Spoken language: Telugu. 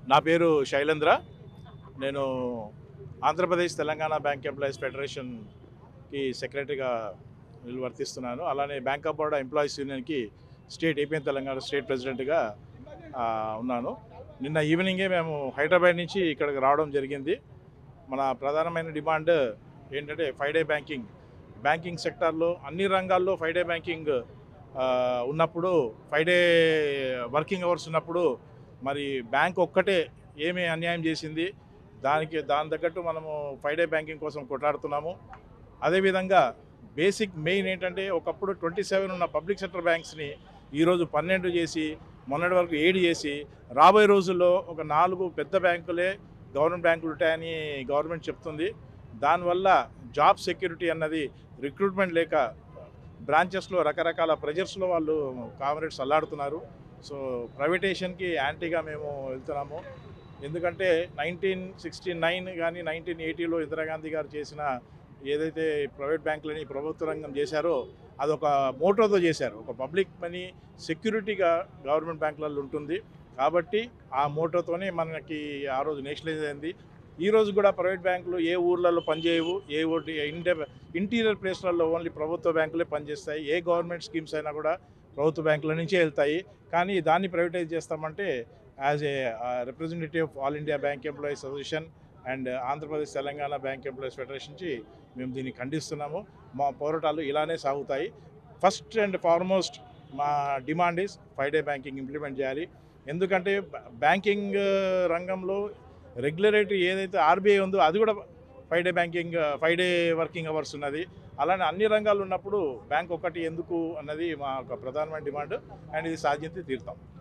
నా పేరు శైలేంద్ర. నేను ఆంధ్రప్రదేశ్ తెలంగాణ బ్యాంక్ ఎంప్లాయీస్ ఫెడరేషన్కి సెక్రటరీగా నిర్వర్తిస్తున్నాను. అలానే bank of Baroda employees యూనియన్కి AP and Telangana state ప్రెసిడెంట్గా ఉన్నాను. నిన్న ఈవినింగే మేము హైదరాబాద్ నుంచి ఇక్కడికి రావడం జరిగింది. మన ప్రధానమైన డిమాండ్ ఏంటంటే 5 డే బ్యాంకింగ్ సెక్టార్లో అన్ని రంగాల్లో 5 డే బ్యాంకింగ్ ఉన్నప్పుడు 5 డే వర్కింగ్ అవర్స్ ఉన్నప్పుడు మరి బ్యాంక్ ఒక్కటే ఏమి అన్యాయం చేసింది, దాని తగ్గట్టు మనము 5 డే బ్యాంకింగ్ కోసం కొట్లాడుతున్నాము. అదేవిధంగా మెయిన్ ఏంటంటే ఒకప్పుడు 27 ఉన్న పబ్లిక్ సెక్టర్ బ్యాంక్స్ని ఈరోజు 12 చేసి మొన్నటి వరకు 7 చేసి రాబోయే రోజుల్లో ఒక 4 పెద్ద బ్యాంకులే గవర్నమెంట్ బ్యాంకులు ఉంటాయని గవర్నమెంట్ చెప్తుంది. దానివల్ల జాబ్ సెక్యూరిటీ అన్నది రిక్రూట్మెంట్ లేక బ్రాంచెస్లో రకరకాల ప్రెజర్స్లో వాళ్ళు కామ్రేడ్స్ అల్లాడుతున్నారు. సో ప్రైవేటేషన్కి యాంటీగా మేము వెళ్తున్నాము. ఎందుకంటే 1969 కానీ 1980లో ఇందిరాగాంధీ గారు చేసిన ఏదైతే ప్రైవేట్ బ్యాంకులని ప్రభుత్వ రంగం చేశారో అదొక మోటోతో చేశారు. ఒక పబ్లిక్ మనీ సెక్యూరిటీగా గవర్నమెంట్ బ్యాంకులలో ఉంటుంది కాబట్టి ఆ మోటోతోనే మనకి ఆ రోజు నేషనలైజ్ అయింది. ఈరోజు కూడా ప్రైవేట్ బ్యాంకులు ఏ ఊర్లలో పనిచేయవు, ఇంటీరియర్ ప్లేస్లలో ఓన్లీ ప్రభుత్వ బ్యాంకులే పనిచేస్తాయి. ఏ గవర్నమెంట్ స్కీమ్స్ అయినా కూడా ప్రభుత్వ బ్యాంకుల నుంచే వెళ్తాయి. కానీ దాన్ని ప్రైవేటైజ్ చేస్తామంటే as a representative of all India bank employees association and Andhra Pradesh Telangana bank employees federation నుంచి మేము దీన్ని ఖండిస్తున్నాము. మా పోరాటాలు ఇలానే సాగుతాయి. ఫస్ట్ అండ్ ఫార్మోస్ట్ మా demand is 5 day banking implement చేయాలి. ఎందుకంటే బ్యాంకింగ్ రంగంలో రెగ్యులేటరీ ఏదైతే ఆర్బీఐ ఉందో అది కూడా 5 డే వర్కింగ్ అవర్స్ ఉన్నది. అలానే అన్ని రంగాలు ఉన్నప్పుడు బ్యాంక్ ఒకటి ఎందుకు అన్నది మా ఒక ప్రధానమైన డిమాండ్. అండ్ ఇది సాధ్యత తీరుతాం.